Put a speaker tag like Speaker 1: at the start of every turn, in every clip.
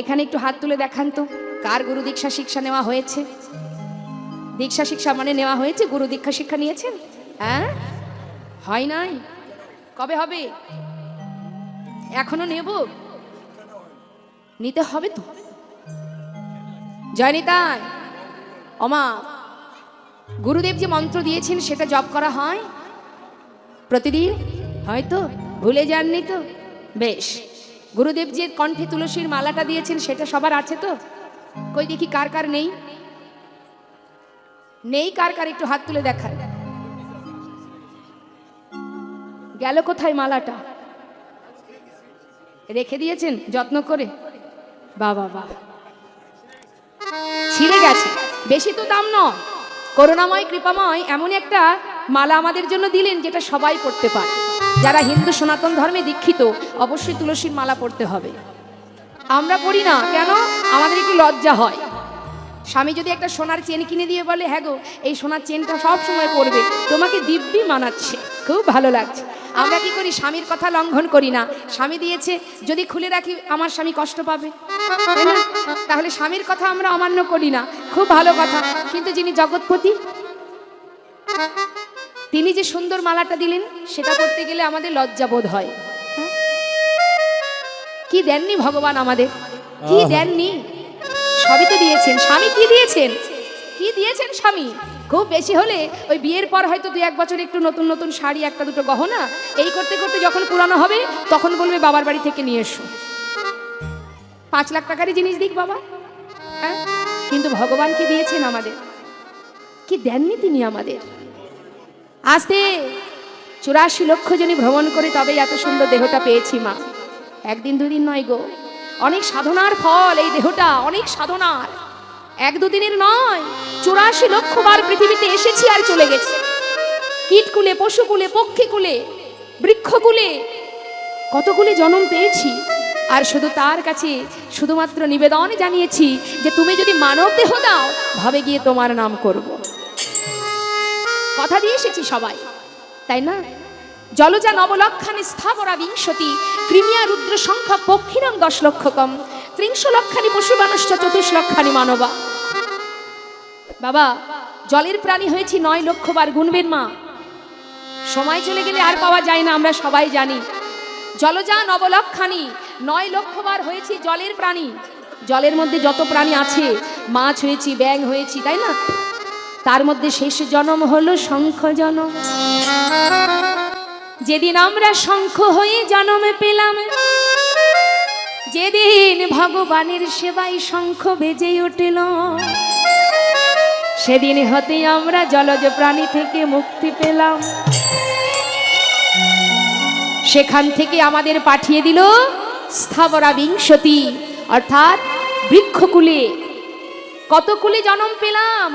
Speaker 1: এখানে একটু হাত তুলে দেখান তো, কার গুরু দীক্ষা শিক্ষা নেওয়া হয়েছে? দীক্ষা শিক্ষা মানে নেওয়া হয়েছে, গুরু দীক্ষা শিক্ষা নিয়েছেন? হ্যাঁ, হয় নাই? কবে হবে? এখনো নেব? নিতে হবে তো। জয় নিতাই। ওমা, গুরুদেব যে মন্ত্র দিয়েছেন সেটা জপ করা হয় প্রতিদিন? হয়তো ভুলে যাননি তো? বেশ, গুরুদেব যে কণ্ঠে তুলসীর মালাটা দিয়েছেন সেটা সবার আছে তো? কই দেখি কার কার নেই? নেই কার কার? একটু হাত তুলে দেখান। গেল কোথায় মালাটা? রেখে দিয়েছেন যত্ন করে? বাবা বাবা, ছিঁড়ে গেছে। বেশি তো দাম নয়, করুণাময় কৃপাময় এমন একটা মালা আমাদের জন্য দিলেন যেটা সবাই পড়তে পারে। যারা হিন্দু সনাতন ধর্মে দীক্ষিত অবশ্যই তুলসীর মালা পড়তে হবে। আমরা পড়ি না কেন? আমাদের একটু লজ্জা হয়। স্বামী যদি একটা সোনার চেন কিনে দিয়ে বলে, হ্যাঁ গো এই সোনার চেনটা সব সময় পরবে, তোমাকে দিব্যি মানাচ্ছে, খুব ভালো লাগছে, আমরা কি করি? স্বামীর কথা লঙ্ঘন করি না। স্বামী দিয়েছে, যদি খুলে রাখি আমার স্বামী কষ্ট পাবে, তাই না? তাহলে স্বামীর কথা আমরা অমান্য করি না, খুব ভালো কথা। কিন্তু যিনি জগৎপতি, তিনি যে সুন্দর মালাটা দিলেন সেটা করতে গেলে আমাদের লজ্জা বোধ হয়। কি দেননি ভগবান আমাদের? কি দেননি? সবই তো দিয়েছেন। স্বামী কি দিয়েছেন? কি দিয়েছেন স্বামী? খুব বেশি হলে ওই বিয়ের পর হয়তো 2-1 বছর একটু নতুন নতুন শাড়ি, একটা দুটো গহনা, এই করতে করতে যখন পুরানো হবে তখন বলবে বাবার বাড়ি থেকে নিয়ে এসো। 5 লাখ টাকারই জিনিস দিক বাবা, হ্যাঁ? কিন্তু ভগবান কি দিয়েছেন আমাদের? কি দেননি তিনি আমাদের? আস্তে 84 লক্ষ জনই ভ্রমণ করে তবেই এত সুন্দর দেহটা পেয়েছি মা। 1 দিন 2 দিন নয় গো, অনেক সাধনার ফল এই দেহটা, অনেক সাধনার। 1-2 দিনের নয়, 84 লক্ষ বার পৃথিবীতে এসেছি আর চলে গেছি। কীটকুলে, পশুকুলে, পক্ষীকুলে, বৃক্ষকুলে কতগুলি জন্ম পেয়েছি। আর শুধু তার কাছে শুধুমাত্র নিবেদন জানিয়েছি যে তুমি যদি মানব দেহ দাও, ভাবে গিয়ে তোমার নাম করব। কথা দিয়ে এসেছি সবাই, তাই না? জলজা নবলক্ষানি স্থাবরা বিংশতি, ক্রিমিয়া রুদ্র সংখ্যা পক্ষিণাং 10 লক্ষকম, 30 লক্ষানি পশুমানুষ্ঠ 24 লক্ষানি মানবা। বাবা, জলের প্রাণী হয়েছি 9 লক্ষ বার, গুনবেন মা। সময় চলে গেলে আর পাওয়া যায় না, আমরা সবাই জানি। জলজা নবলক্ষানি, 9 লক্ষ বার হয়েছি জলের প্রাণী। জলের মধ্যে যত প্রাণী আছে, মাছ হয়েছি, ব্যাঙ হয়েছি, তাই না? তার মধ্যে শেষ জন্ম হলো শঙ্খ জন্ম। যেদিন আমরা শঙ্খ হয়ে জন্ম পেলাম, যেদিন ভগবানের সেবায় শঙ্খ বেজে উঠল, সেদিন হতে আমরা জলজ প্রাণী থেকে মুক্তি পেলাম। সেখান থেকে আমাদের পাঠিয়ে দিল স্থাবরা বিংশতি, অর্থাৎ বৃক্ষকুলে। কত কুলে জন্ম পেলাম?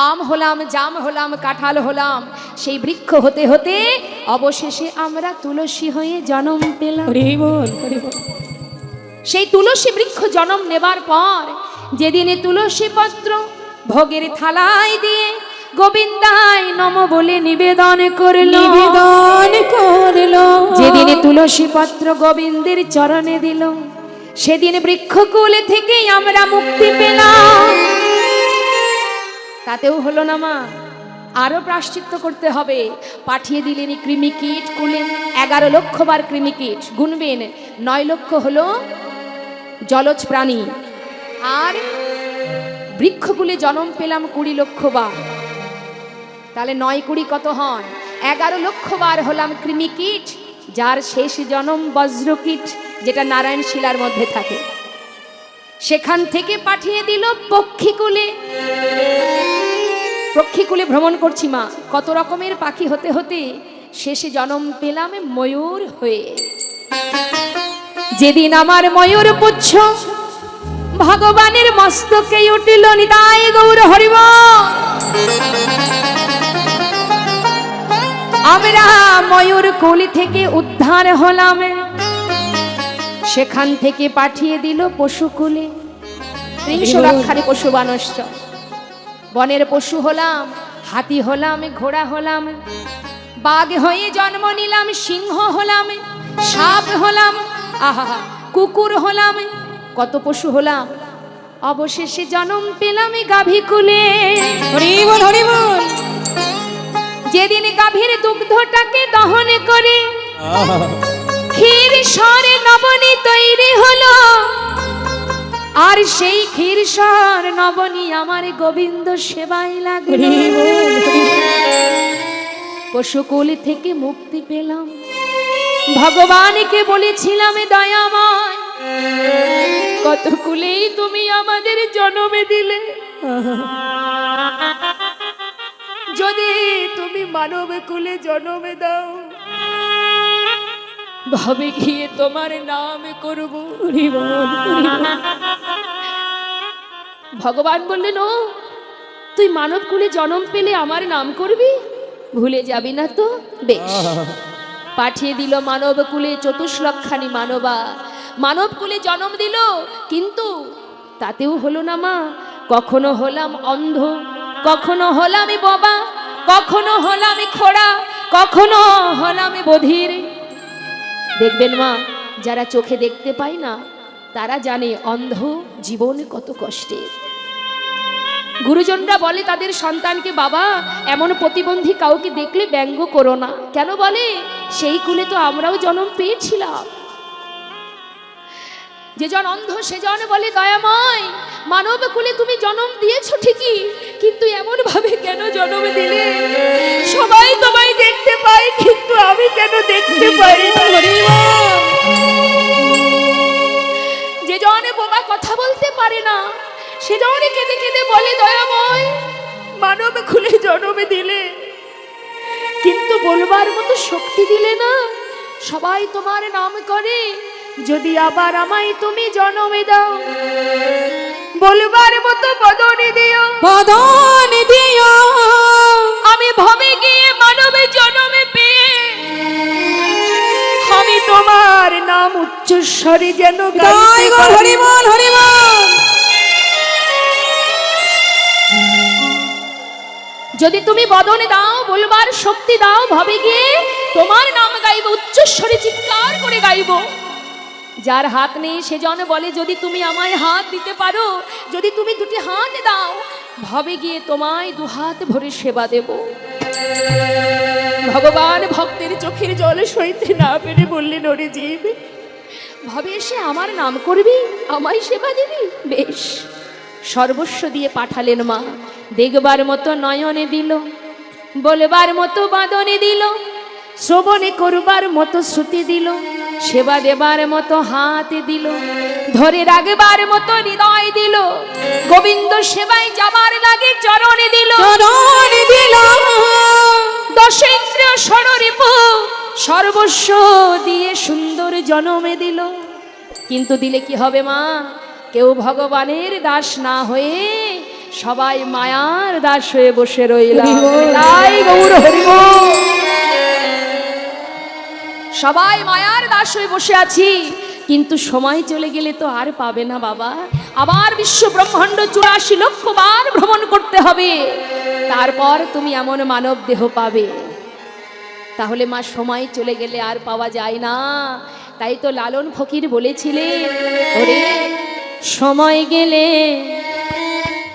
Speaker 1: আম হলাম, জাম হলাম, কাঁঠাল হলাম। সেই বৃক্ষ হতে হতে অবশেষে আমরা তুলসী হয়ে জন্ম পেলাম। সেই তুলসী বৃক্ষ জন্ম নেবার পর যেদিনে তুলসী পত্র ভোগের থালায় দিয়ে গোবিন্দায় নম বলে নিবেদন করলো, যেদিনে তুলসী পত্র গোবিন্দের চরণে দিল, সেদিন বৃক্ষকুলে থেকে আমরা মুক্তি পেলাম। তাতেও হলো না মা, আরো প্রায়শ্চিত্ত করতে হবে। পাঠিয়ে দিলেন কৃমিকীট কুলে, 11 লক্ষ বার কৃমিকীট। গুনবেন, 9 লক্ষ হলো জলজ প্রাণী, আর বৃক্ষকুলে জন্ম পেলাম 20 লক্ষ বার। তাহলে 9-20 কত হয়? 11 লক্ষ বার হলাম কৃমিকীট, যার শেষ জন্ম বজ্রকীট, যেটা নারায়ণ শিলার মধ্যে থাকে। সেখান থেকে পাঠিয়ে দিল পক্ষীকুলে। পক্ষীকুলে ভ্রমণ করছি মা, কত রকমের পাখি হতে হতে শেষে জন্ম পেলাম ময়ূর হয়ে। যেদিন আমার ময়ূর পুচ্ছ ভগবানের মস্তকে উঠিল, নিতাই গৌর হরিবল। আমরা ময়ূর কুলি থেকে উদ্ধার হলাম, সেখান থেকে পাঠিয়ে দিল পশুকুলে। 300 লক্ষারি পশু বানশ্চ। বনের পশু হলাম, হাতি হলাম, ঘোড়া হলাম, বাঘ হয়ে জন্ম নিলাম, সিংহ হলাম, সাপ হলাম, আহা কুকুর হলাম, কত পশু হলাম, অবশেষে জন্ম পেলাম গাভী কুলে।
Speaker 2: হরি বল হরি বল।
Speaker 1: যেদিন গাভীর দুগ্ধটাকে দহন করে ক্ষীর স্বরে নবনী তৈরি হলো, আর সেই ক্ষীর স্বর নবনী আমার গোবিন্দ সেবায় লাগলো। পশুকুল থেকে মুক্তি পেলাম, ভগবানকে বলেছিলাম দয়াময়, কত কুলেই তুমি আমাদের জন্মে দিলে, যদি তুমি মানব কুলে জন্মে দাও, ভাবে গিয়ে তোমার নাম করব। ভগবান বললেন, ও তুই মানব কুলে জন্ম পেলে আমার নাম করবি, ভুলে যাবি না তো? বেশ, পাঠিয়ে দিল মানব কুলে ৪৪ মানবা, মানব কুলে জন্ম দিল। কিন্তু তাতেও হলো না মা, কখনো হলাম অন্ধ, কখনো হলাম বোবা, কখনো হলাম খোড়া, কখনো হলাম বধির। দেখবেন মা, যারা চোখে দেখতে পায় না তারা জানে অন্ধ জীবন কত কষ্টের। গুরুজনরা বলে তাদের সন্তানকে, বাবা এমন প্রতিবন্ধী কাউকে দেখলে ব্যঙ্গ করো না। কেন বলে? সেই কুলে তো আমরাও জন্ম পেয়েছিলাম। যেজন অন্ধ সেজন বলে, দয়াময় মানব কুলে তুমি জন্ম দিয়েছো ঠিকই, কিন্তু এমন ভাবে কেন জন্ম দিলে? সবাই তোমায় দেখতে পায়, কিন্তু আমি কেন দেখতে পাই না? যেজন বোবা কথা বলতে পারে না, সেজন কেঁদে কেঁদে বলে, দয়াময় মানব কুলে জন্ম দিলে, কিন্তু বলবার মতো শক্তি দিলে না। সবাই তোমার নাম করে, যদি আবার আমায় তুমি জন্মে দাও, বলবার মতো বদন দিও,
Speaker 2: বদন দিও।
Speaker 1: আমি ভবে গিয়ে মানবে জন্মে পেয়ে আমি তোমার নাম উচ্চস্বরে যেন গাইতে পারি।
Speaker 2: হরি বল হরি বল।
Speaker 1: যদি তুমি বদন দাও, বলবার শক্তি দাও, ভবে গিয়ে তোমার নাম গাইব, উচ্চস্বরে চিৎকার করে গাইব। যার হাত নেই সেজন বলে, যদি তুমি আমায় হাত দিতে পারো, যদি তুমি দুটি হাত দাও, ভবে গিয়ে তোমায় দুহাত ভরে সেবা দেব। ভগবান ভক্তের চোখের জল সইতে না পেরে বললেন, ওরে জীব, ভবে এসে আমার নাম করবি, আমায় সেবা দিবি? বেশ, সর্বস্ব দিয়ে পাঠালেন মা। দেখবার মতো নয়নে দিল, বলবার মতো বাদনে দিল, শ্রবণে করবার মতো শ্রুতি দিল, সেবা দেবার মতো হাত দিল, ধরে রাখবার মতো হৃদয় দিল, গোবিন্দ সেবায় যাবার লাগে চরণে দিল,
Speaker 2: চরণে দিল।
Speaker 1: দশেন্দ্রিয় ষড়রিপ সর্বস্ব দিয়ে সুন্দর জনমে দিল। কিন্তু দিলে কি হবে মা? কেউ ভগবানের দাস না হয়ে সবাই মায়ার দাস হয়ে বসে রইলাম। তাই গৌর হরি বল। সবাই মায়ার দাস হয়ে বসে আছি, কিন্তু সময় চলে গেলে তো আর পাবে না বাবা। আবার বিশ্ব ব্রহ্মাণ্ড ৮৪ লক্ষ বার ভ্রমণ করতে হবে, তারপর তুমি এমন মানব দেহ পাবে। তাহলে মা, সময় চলে গেলে আর পাওয়া যায় না। তাই তো লালন ফকির বলেছিলেন, ওরে সময় গেলে,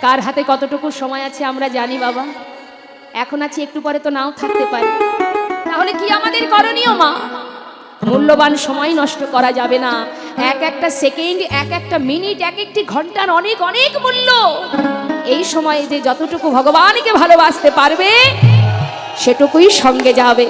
Speaker 1: কার হাতে কতটুকু সময় আছে আমরা জানি বাবা। এখন আছি, একটু পরে তো নাও থাকতে পারি। তাহলে কি আমাদের করণীয় মা? মূল্যবান সময় নষ্ট করা যাবে না। এক একটা সেকেন্ড, এক একটা মিনিট, এক একটি ঘন্টার অনেক অনেক মূল্য। এই সময়ে যে যতটুকু ভগবানকে ভালোবাসতে পারবে সেটুকুই সঙ্গে যাবে।